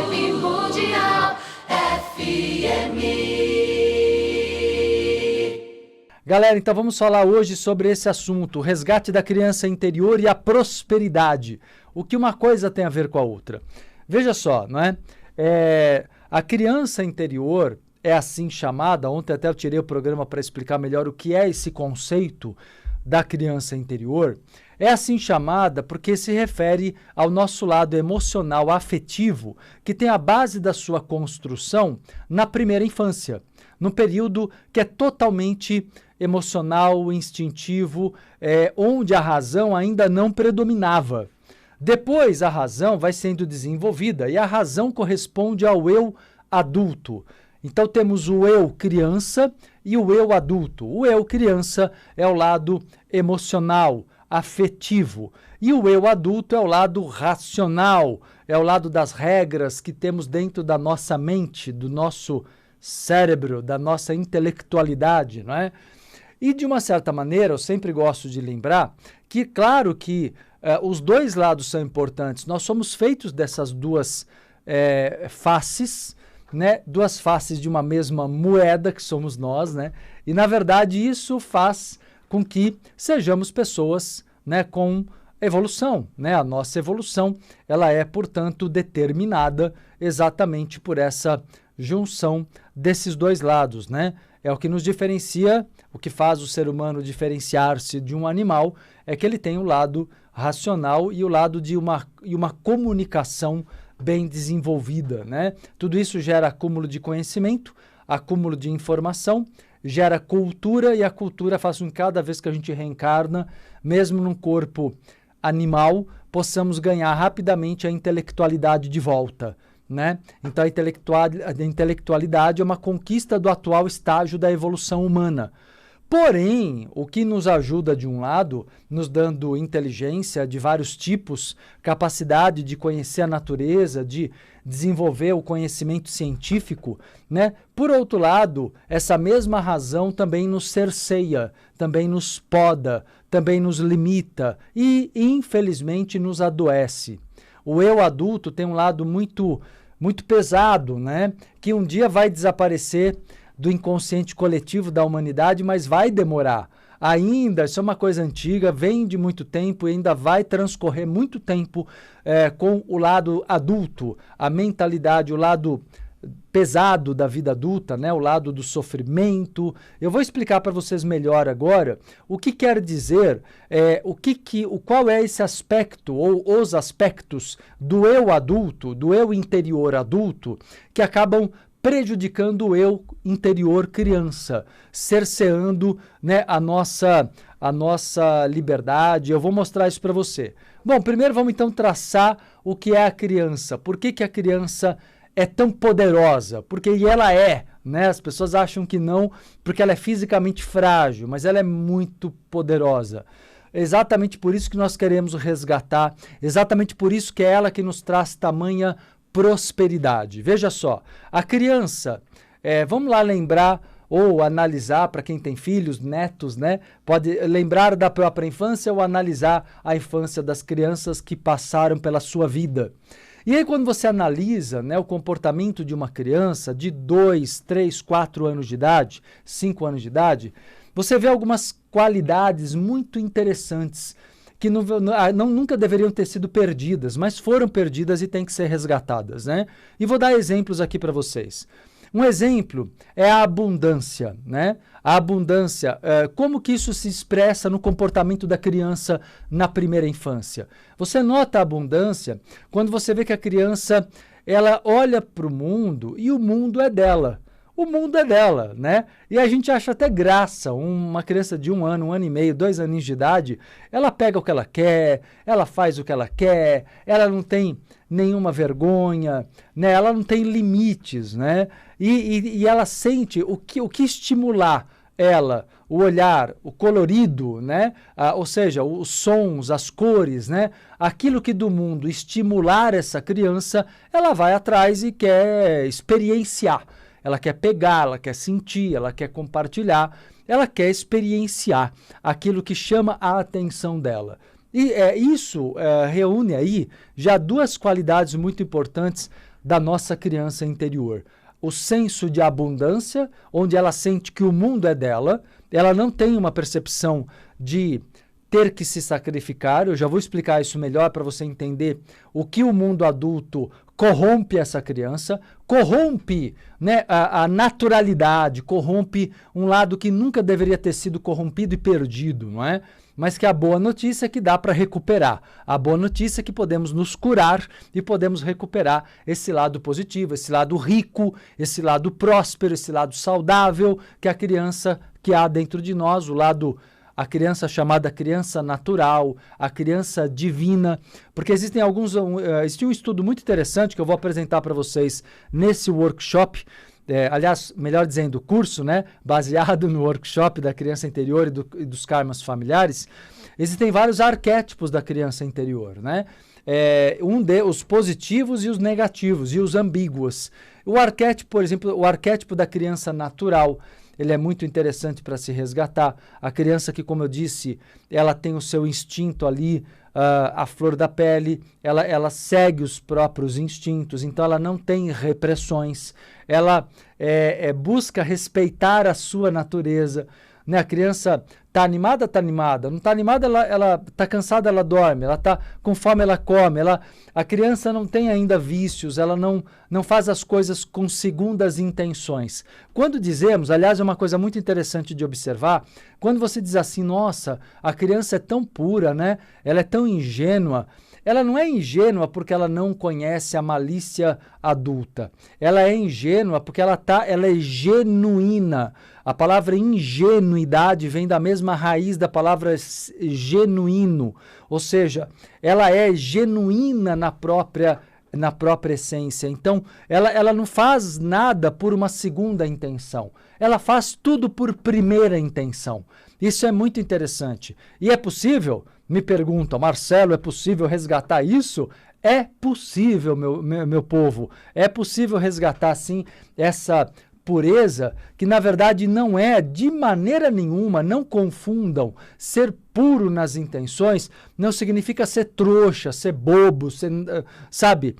Vibe Mundial FM. Galera, então vamos falar hoje sobre esse assunto, o resgate da criança interior e a prosperidade. O que uma coisa tem a ver com a outra. Veja só, não é? A criança interior é assim chamada, ontem até eu tirei o programa para explicar melhor o que é esse conceito da criança interior. É assim chamada porque se refere ao nosso lado emocional, afetivo, que tem a base da sua construção na primeira infância, num período que é totalmente emocional, instintivo, onde a razão ainda não predominava. Depois a razão vai sendo desenvolvida e a razão corresponde ao eu adulto. Então temos o eu criança e o eu adulto. O eu criança é o lado emocional, afetivo. E o eu adulto é o lado racional, é o lado das regras que temos dentro da nossa mente, do nosso cérebro, da nossa intelectualidade, não é? E de uma certa maneira, eu sempre gosto de lembrar que, claro que os dois lados são importantes. Nós somos feitos dessas duas faces, né? Duas faces de uma mesma moeda que somos nós, né? E na verdade isso faz com que sejamos pessoas, né, com evolução, né? A nossa evolução, ela é, portanto, determinada exatamente por essa junção desses dois lados, né? É o que nos diferencia, o que faz o ser humano diferenciar-se de um animal, é que ele tem o lado racional e o lado de uma comunicação bem desenvolvida, né? Tudo isso gera acúmulo de conhecimento, acúmulo de informação, gera cultura, e a cultura faz com que cada vez que a gente reencarna, mesmo num corpo animal, possamos ganhar rapidamente a intelectualidade de volta, né? Então a intelectualidade é uma conquista do atual estágio da evolução humana. Porém, o que nos ajuda de um lado, nos dando inteligência de vários tipos, capacidade de conhecer a natureza, de desenvolver o conhecimento científico, né? Por outro lado, essa mesma razão também nos cerceia, também nos poda, também nos limita e, infelizmente, nos adoece. O eu adulto tem um lado muito pesado, né? Que um dia vai desaparecer do inconsciente coletivo da humanidade, mas vai demorar. Ainda, isso é uma coisa antiga, vem de muito tempo e ainda vai transcorrer muito tempo com o lado adulto, a mentalidade, o lado pesado da vida adulta, né? O lado do sofrimento. Eu vou explicar para vocês melhor agora o que quer dizer, qual é esse aspecto ou os aspectos do eu adulto, do eu interior adulto, que acabam prejudicando o eu interior criança, cerceando, né, a nossa liberdade. Eu vou mostrar isso para você. Bom, primeiro vamos então traçar o que é a criança. Por que a criança é tão poderosa? Porque ela é, né? As pessoas acham que não, porque ela é fisicamente frágil, mas ela é muito poderosa. Exatamente por isso que nós queremos resgatar, exatamente por isso que é ela que nos traz tamanha prosperidade. Veja só, a criança, vamos lá lembrar ou analisar, para quem tem filhos, netos, né? Pode lembrar da própria infância ou analisar a infância das crianças que passaram pela sua vida. E aí quando você analisa, né, o comportamento de uma criança de 2, 3, 4 anos de idade, 5 anos de idade, você vê algumas qualidades muito interessantes que nunca deveriam ter sido perdidas, mas foram perdidas e têm que ser resgatadas, né? E vou dar exemplos aqui para vocês. Um exemplo é a abundância, né? A abundância, como que isso se expressa no comportamento da criança na primeira infância? Você nota a abundância quando você vê que a criança, ela olha para o mundo e o mundo é dela. O mundo é dela, né? E a gente acha até graça, uma criança de 1 ano, 1 ano e meio, 2 aninhos de idade, ela pega o que ela quer, ela faz o que ela quer, ela não tem nenhuma vergonha, né? Ela não tem limites, né? E ela sente o que estimular ela, o olhar, o colorido, né? Ou seja, os sons, as cores, né? Aquilo que do mundo estimular essa criança, ela vai atrás e quer experienciar. Ela quer pegar, ela quer sentir, ela quer compartilhar, ela quer experienciar aquilo que chama a atenção dela. E isso reúne aí já 2 qualidades muito importantes da nossa criança interior. O senso de abundância, onde ela sente que o mundo é dela, ela não tem uma percepção de ter que se sacrificar. Eu já vou explicar isso melhor para você entender o que o mundo adulto corrompe essa criança, corrompe, né, a naturalidade, corrompe um lado que nunca deveria ter sido corrompido e perdido, não é? Mas que a boa notícia é que dá para recuperar. A boa notícia é que podemos nos curar e podemos recuperar esse lado positivo, esse lado rico, esse lado próspero, esse lado saudável que a criança que há dentro de nós, a criança chamada criança natural, a criança divina, porque existe um estudo muito interessante que eu vou apresentar para vocês nesse workshop, aliás, melhor dizendo, curso, né, baseado no workshop da criança interior e dos karmas familiares. Existem vários arquétipos da criança interior, né? Os positivos e os negativos, e os ambíguos. O arquétipo, por exemplo, o arquétipo da criança natural, ele é muito interessante para se resgatar. A criança que, como eu disse, ela tem o seu instinto ali, à flor da pele, ela segue os próprios instintos, então ela não tem repressões, ela busca respeitar a sua natureza, né? A criança está animada, não está animada, ela está cansada, ela dorme, ela está com fome, ela come, a criança não tem ainda vícios, ela não faz as coisas com segundas intenções. Quando dizemos, aliás, é uma coisa muito interessante de observar, quando você diz assim, nossa, a criança é tão pura, né? Ela é tão ingênua. Ela não é ingênua porque ela não conhece a malícia adulta. Ela é ingênua porque ela é genuína. A palavra ingenuidade vem da mesma raiz da palavra genuíno. Ou seja, ela é genuína na própria essência. Então, ela não faz nada por uma segunda intenção. Ela faz tudo por primeira intenção. Isso é muito interessante. E é possível? Me perguntam, Marcelo, é possível resgatar isso? É possível, meu povo. É possível resgatar, sim, essa pureza, que na verdade não é de maneira nenhuma, não confundam, ser puro nas intenções não significa ser trouxa, ser bobo, ser, sabe,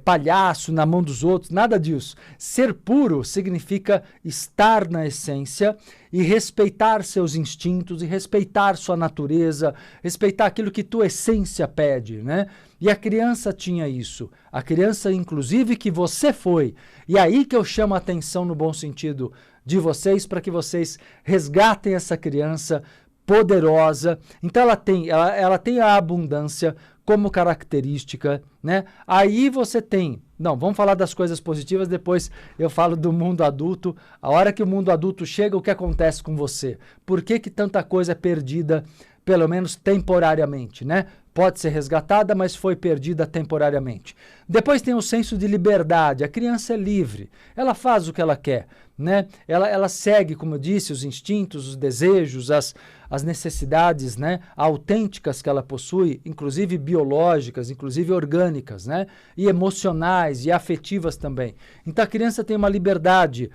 palhaço na mão dos outros, nada disso. Ser puro significa estar na essência e respeitar seus instintos e respeitar sua natureza, respeitar aquilo que tua essência pede, né? E a criança tinha isso. A criança, inclusive, que você foi. E aí que eu chamo a atenção no bom sentido de vocês, para que vocês resgatem essa criança poderosa. Então ela tem a abundância como característica, né? Aí você tem... Não, vamos falar das coisas positivas, depois eu falo do mundo adulto. A hora que o mundo adulto chega, o que acontece com você? Por que tanta coisa é perdida, pelo menos temporariamente, né? Pode ser resgatada, mas foi perdida temporariamente. Depois tem o senso de liberdade. A criança é livre. Ela faz o que ela quer, né? Ela segue, como eu disse, os instintos, os desejos, as necessidades, né, autênticas que ela possui, inclusive biológicas, inclusive orgânicas, né? E emocionais e afetivas também. Então a criança tem uma liberdade,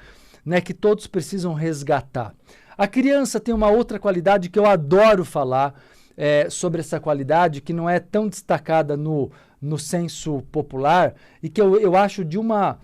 né, que todos precisam resgatar. A criança tem uma outra qualidade que eu adoro falar, sobre essa qualidade, que não é tão destacada no senso popular e que eu acho de uma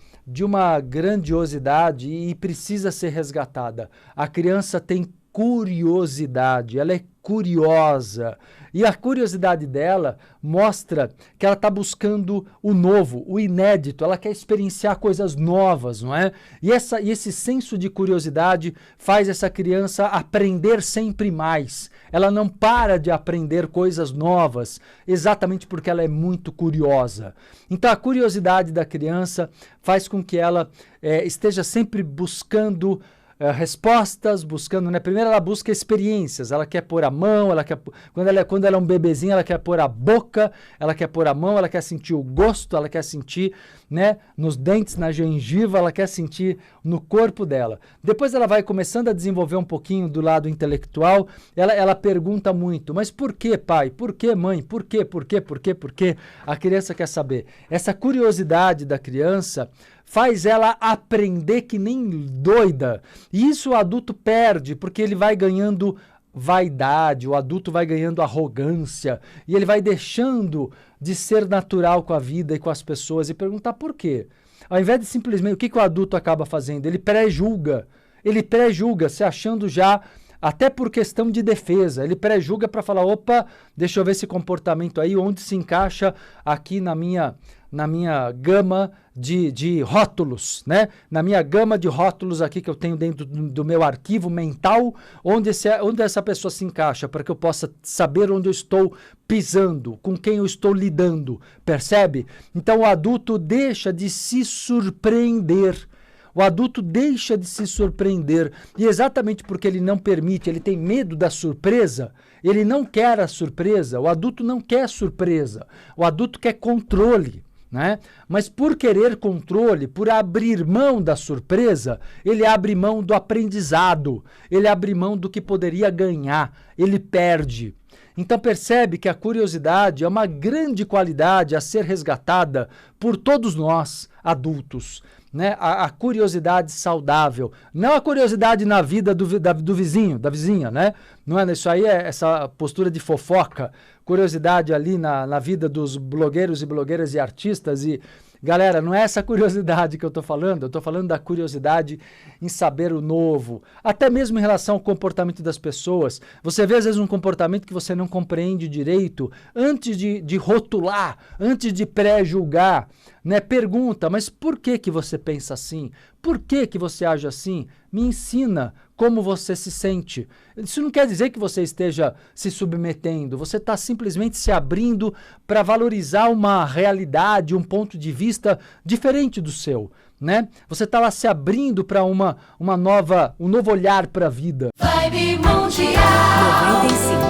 grandiosidade e precisa ser resgatada. A criança tem curiosidade, ela é curiosa. E a curiosidade dela mostra que ela está buscando o novo, o inédito, ela quer experienciar coisas novas, não é? E esse senso de curiosidade faz essa criança aprender sempre mais. Ela não para de aprender coisas novas, exatamente porque ela é muito curiosa. Então a curiosidade da criança faz com que ela esteja sempre buscando respostas, buscando, né? Primeiro ela busca experiências, ela quer pôr a mão, quando ela é um bebezinho, ela quer pôr a boca, ela quer pôr a mão, ela quer sentir o gosto, ela quer sentir, né, nos dentes, na gengiva, ela quer sentir no corpo dela. Depois ela vai começando a desenvolver um pouquinho do lado intelectual, ela pergunta muito, mas por que, pai? Por que, mãe? Por quê? Por quê? Por quê? Por quê? A criança quer saber. Essa curiosidade da criança faz ela aprender que nem doida. E isso o adulto perde, porque ele vai ganhando vaidade, o adulto vai ganhando arrogância e ele vai deixando de ser natural com a vida e com as pessoas e perguntar por quê. Ao invés de simplesmente, o que o adulto acaba fazendo? Ele pré-julga, se achando já, até por questão de defesa, ele pré-julga para falar, opa, deixa eu ver esse comportamento aí, onde se encaixa aqui na minha gama de rótulos, né? Na minha gama de rótulos aqui que eu tenho dentro do meu arquivo mental, onde essa pessoa se encaixa, para que eu possa saber onde eu estou pisando, com quem eu estou lidando, percebe? Então o adulto deixa de se surpreender. O adulto deixa de se surpreender e exatamente porque ele não permite, ele tem medo da surpresa, ele não quer a surpresa, o adulto não quer surpresa, o adulto quer controle, né? Mas por querer controle, por abrir mão da surpresa, ele abre mão do aprendizado, ele abre mão do que poderia ganhar, ele perde. Então percebe que a curiosidade é uma grande qualidade a ser resgatada por todos nós, adultos. Né? A curiosidade saudável, não a curiosidade na vida do vizinho, da vizinha, né? Não é, isso aí é essa postura de fofoca, curiosidade ali na vida dos blogueiros e blogueiras e artistas e galera, não é essa curiosidade que eu estou falando da curiosidade em saber o novo, até mesmo em relação ao comportamento das pessoas. Você vê às vezes um comportamento que você não compreende direito, antes de rotular, antes de pré-julgar, né? Pergunta, mas por que você pensa assim? Por que você age assim? Me ensina como você se sente. Isso não quer dizer que você esteja se submetendo, você está simplesmente se abrindo para valorizar uma realidade, um ponto de vista diferente do seu, né? Você está lá se abrindo para um novo olhar para a vida. Vibe Mundial 95.